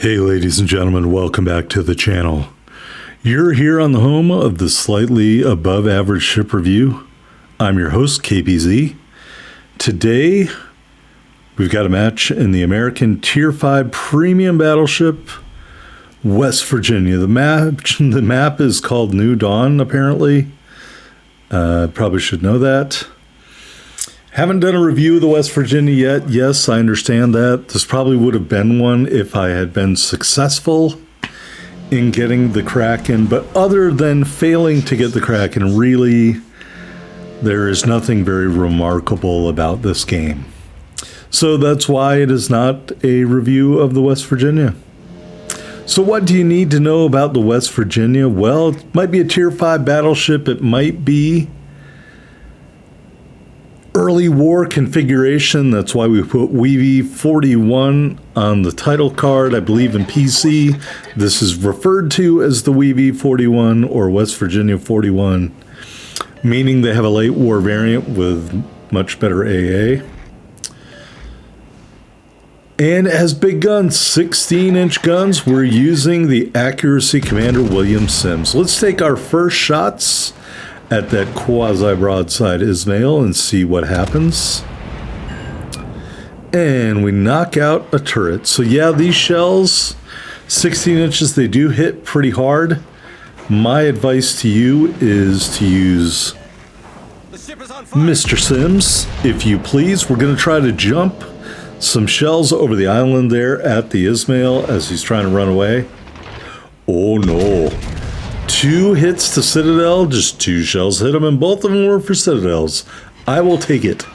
Hey ladies and gentlemen, welcome back to the channel. You're here on the home of the slightly above average ship review. I'm your host, KPZ. Today, we've got a match in the American Tier 5 Premium Battleship, West Virginia. The map is called New Dawn, apparently. Probably should know that. Haven't done a review of the West Virginia yet. Yes, I understand that. This probably would have been one if I had been successful in getting the Kraken. But other than failing to get the Kraken, really, there is nothing very remarkable about this game. So that's why it is not a review of the West Virginia. So what do you need to know about the West Virginia? Well, it might be a Tier 5 battleship. It might be early war configuration. That's why we put WeeVee 41 on the title card. I believe in PC, this is referred to as the WeeVee 41 or West Virginia 41, meaning they have a late war variant with much better AA. And it has big guns, 16-inch guns. We're using the Accuracy Commander William Sims. Let's take our first shots at that quasi-broadside Ismail and see what happens. And we knock out a turret. So yeah, these shells, 16 inches, they do hit pretty hard. My advice to you is to use Mr. Sims, if you please. We're going to try to jump some shells over the island there at the Ismail as he's trying to run away. Oh no. 2 hits to Citadel, just 2 shells hit him, and both of them were for Citadels. I will take it.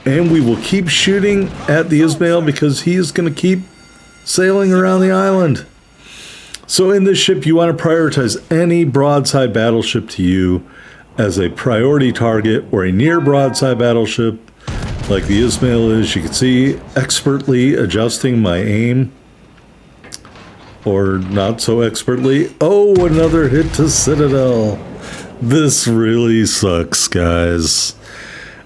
And we will keep shooting at the Ismail because he is going to keep sailing around the island. So in this ship, you want to prioritize any broadside battleship to you as a priority target or a near broadside battleship like the Ismail is. You can see expertly adjusting my aim. Or not so expertly. Oh, another hit to Citadel. This really sucks, guys.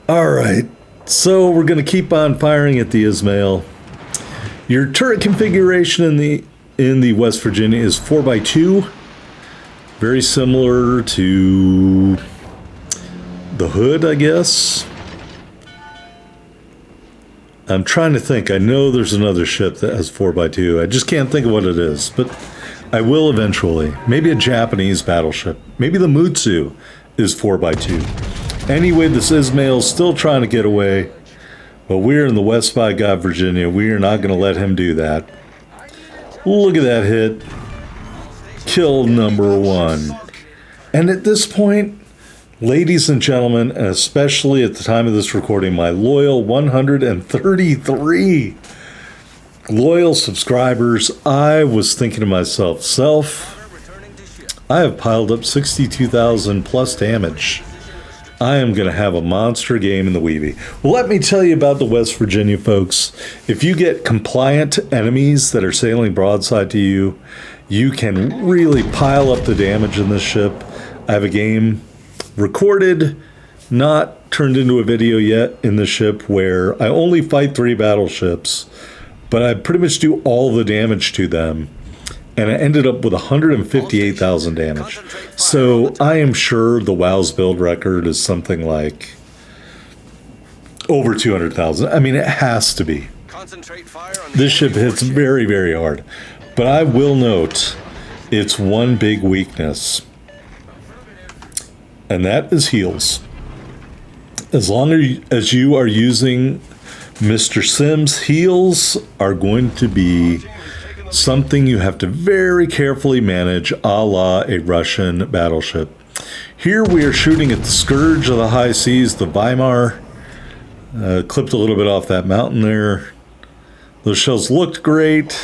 Alright, so we're going to keep on firing at the Ismail. Your turret configuration in the West Virginia is 4x2. Very similar to the Hood, I guess. I'm trying to think. I know there's another ship that has 4x2. I just can't think of what it is, but I will eventually. Maybe a Japanese battleship. Maybe the Mutsu is 4x2. Anyway, this Ismail's still trying to get away, but we're in the West by God, Virginia. We are not going to let him do that. Look at that hit. Kill number 1. And at this point, ladies and gentlemen, and especially at the time of this recording, my loyal 133 loyal subscribers, I was thinking to myself, I have piled up 62,000 plus damage. I am going to have a monster game in the WeeVee. Well, let me tell you about the West Virginia, folks. If you get compliant enemies that are sailing broadside to you, you can really pile up the damage in this ship. I have a game recorded, not turned into a video yet in the ship where I only fight 3 battleships, but I pretty much do all the damage to them, and I ended up with 158,000 damage. So I am sure the WoW's build record is something like over 200,000. I mean, it has to be. This ship hits very, very hard, but I will note its one big weakness, and that is heals. As long as you are using Mr. Sims, heals are going to be something you have to very carefully manage, a la a Russian battleship. Here we are shooting at the Scourge of the High Seas, the Weimar. Clipped a little bit off that mountain there. Those shells looked great.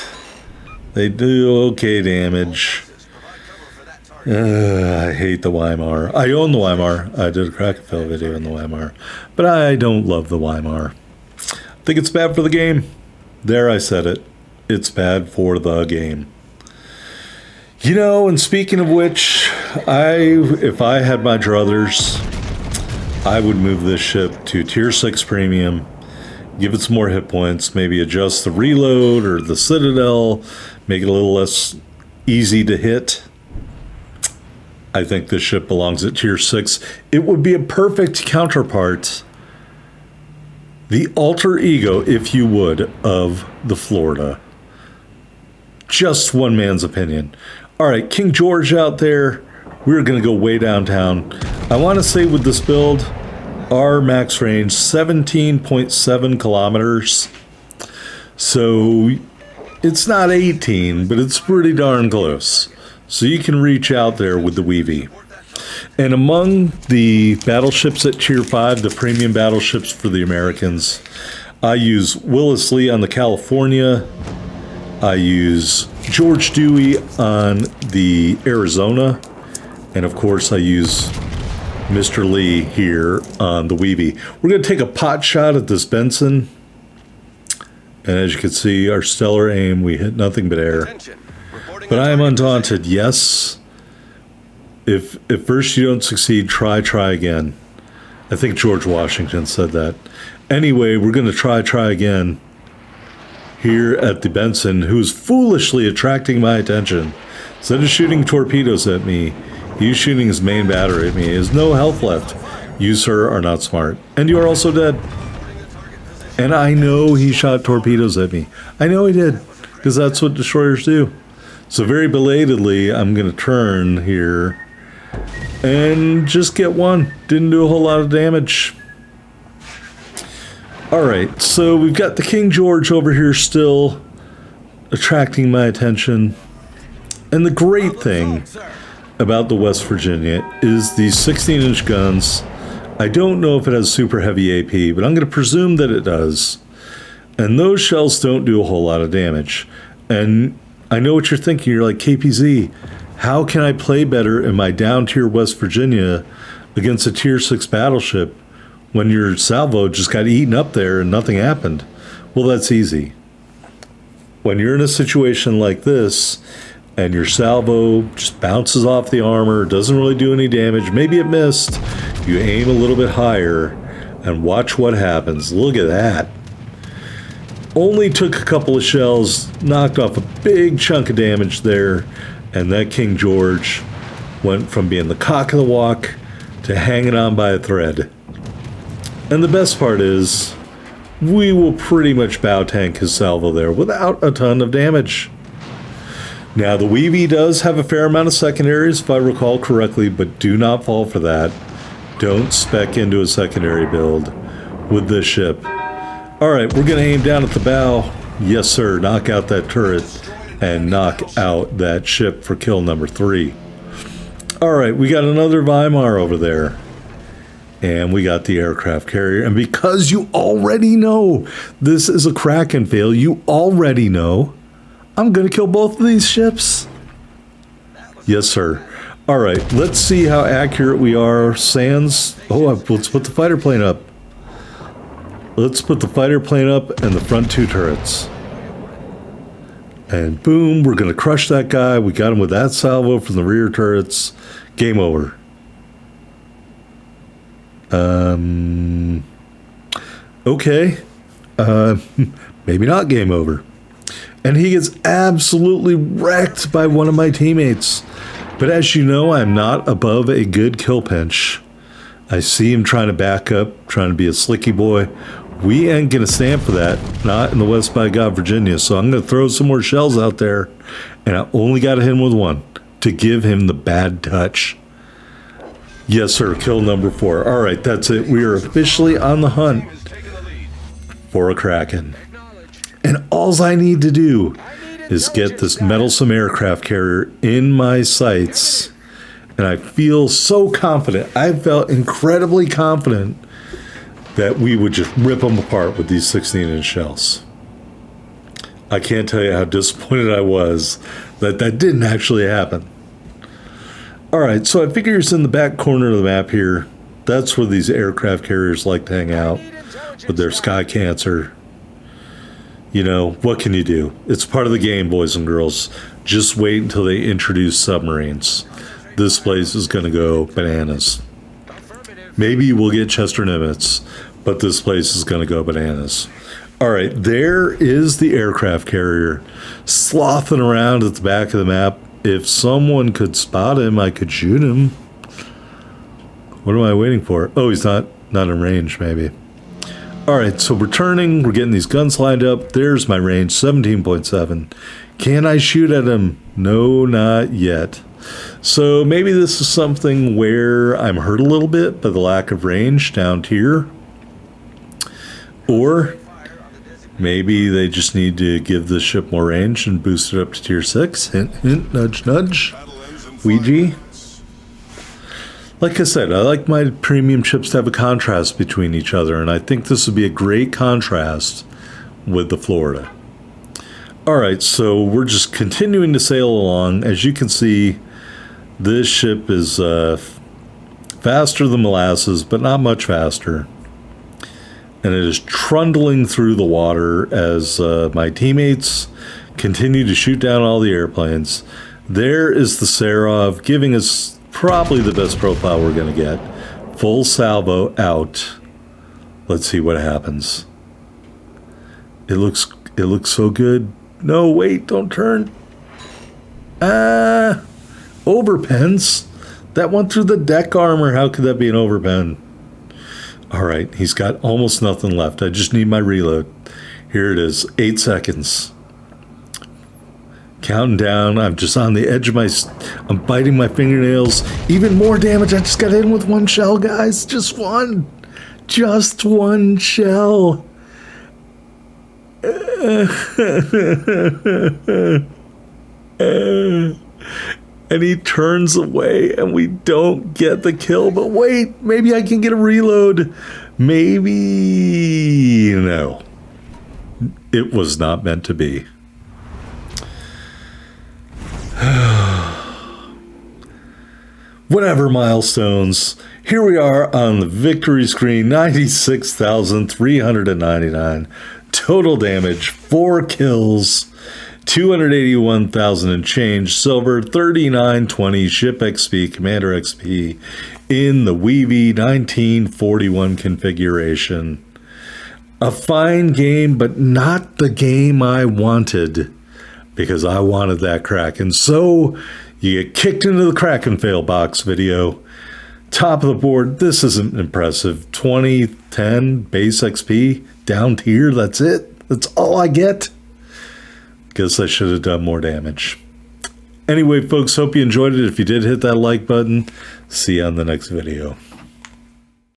They do okay damage. I hate the Weimar. I own the Weimar. I did a Krakenfell video on the Weimar. But I don't love the Weimar. I think it's bad for the game. There, I said it. It's bad for the game. You know, and speaking of which, if I had my druthers, I would move this ship to Tier 6 Premium give it some more hit points, maybe adjust the reload or the citadel, make it a little less easy to hit. I think this ship belongs at tier 6. It would be a perfect counterpart, the alter ego, if you would, of the Florida. Just one man's opinion. All right, King George out there. We're going to go way downtown. I want to say with this build, our max range, 17.7 kilometers. So it's not 18, but it's pretty darn close. So you can reach out there with the WeeVee. And among the battleships at tier 5, the premium battleships for the Americans, I use Willis Lee on the California. I use George Dewey on the Arizona. And of course I use Mr. Lee here on the WeeVee. We're going to take a pot shot at this Benson. And as you can see, our stellar aim, we hit nothing but air. But I am undaunted, yes. If at first you don't succeed, try again. I think George Washington said that. Anyway, we're going to try again here at the Benson, who's foolishly attracting my attention. Instead of shooting torpedoes at me, he's shooting his main battery at me. He has no health left. You, sir, are not smart. And you are also dead. And I know he shot torpedoes at me. I know he did, because that's what destroyers do. So very belatedly, I'm going to turn here and just get one. Didn't do a whole lot of damage. All right, so we've got the King George over here still attracting my attention. And the great thing about the West Virginia is these 16-inch guns. I don't know if it has super heavy AP, but I'm going to presume that it does. And those shells don't do a whole lot of damage. And I know what you're thinking. You're like, KPZ, how can I play better in my down-tier West Virginia against a tier 6 battleship when your salvo just got eaten up there and nothing happened? Well, that's easy. When you're in a situation like this and your salvo just bounces off the armor, doesn't really do any damage, maybe it missed, you aim a little bit higher and watch what happens. Look at that. Only took a couple of shells, knocked off a big chunk of damage there, and that King George went from being the cock of the walk to hanging on by a thread. And the best part is, we will pretty much bow tank his salvo there without a ton of damage. Now, the WeeVee does have a fair amount of secondaries, if I recall correctly, but do not fall for that. Don't spec into a secondary build with this ship. All right, we're going to aim down at the bow. Yes, sir. Knock out that turret and knock out that ship for kill number 3. All right, we got another Weimar over there. And we got the aircraft carrier. And because you already know this is a Kraken fail, you already know I'm going to kill both of these ships. Yes, sir. All right, let's see how accurate we are. Sans. Oh, let's put the fighter plane up. Let's put the fighter plane up and the front 2 turrets. And boom, we're going to crush that guy. We got him with that salvo from the rear turrets. Game over. Okay. Maybe not game over. And he gets absolutely wrecked by one of my teammates. But as you know, I'm not above a good kill pinch. I see him trying to back up, trying to be a slicky boy. We ain't going to stand for that, not in the West by God, Virginia. So I'm going to throw some more shells out there, and I only got to hit him with one to give him the bad touch. Yes, sir, kill number 4. All right, that's it. We are officially on the hunt for a Kraken. And all I need to do is get this meddlesome aircraft carrier in my sights. And I feel so confident. I felt incredibly confident that we would just rip them apart with these 16-inch shells. I can't tell you how disappointed I was that that didn't actually happen. All right, so I figure it's in the back corner of the map here. That's where these aircraft carriers like to hang out with their Sky Cancer. You know, what can you do? It's part of the game, boys and girls. Just wait until they introduce submarines. This place is going to go bananas. Maybe we'll get Chester Nimitz, but this place is going to go bananas. All right, there is the aircraft carrier slothing around at the back of the map. If someone could spot him, I could shoot him. What am I waiting for? Oh, he's not in range, maybe. All right, so we're turning. We're getting these guns lined up. There's my range, 17.7. Can I shoot at him? No, not yet. So maybe this is something where I'm hurt a little bit by the lack of range down here. Or maybe they just need to give this ship more range and boost it up to tier 6. Hint, hint, nudge, nudge. WeeVee. Like I said, I like my premium ships to have a contrast between each other, and I think this would be a great contrast with the Florida. Alright, so we're just continuing to sail along. As you can see, this ship is faster than molasses, but not much faster. And it is trundling through the water as my teammates continue to shoot down all the airplanes. There is the Serov, giving us probably the best profile we're going to get. Full salvo out. Let's see what happens. It looks so good. No, wait, don't turn. Overpens. That went through the deck armor. How could that be an overpen? All right, he's got almost nothing left. I just need my reload. Here it is, 8 seconds. Counting down. I'm just on the edge of I'm biting my fingernails. Even more damage. I just got in with one shell, guys. Just one. Just one shell. And he turns away and we don't get the kill. But wait, maybe I can get a reload. Maybe. No. It was not meant to be. Whatever, milestones. Here we are on the victory screen. 96,399 total damage, 4 kills, 281,000 and change silver, 3920 ship XP, commander XP in the WeeVee 1941 configuration. A fine game, but not the game I wanted, because I wanted that Kraken. So you get kicked into the Kraken fail box video. Top of the board, this isn't impressive. 2010 base XP, down tier, that's it. That's all I get. Guess I should have done more damage. Anyway, folks, hope you enjoyed it. If you did, hit that like button. See you on the next video.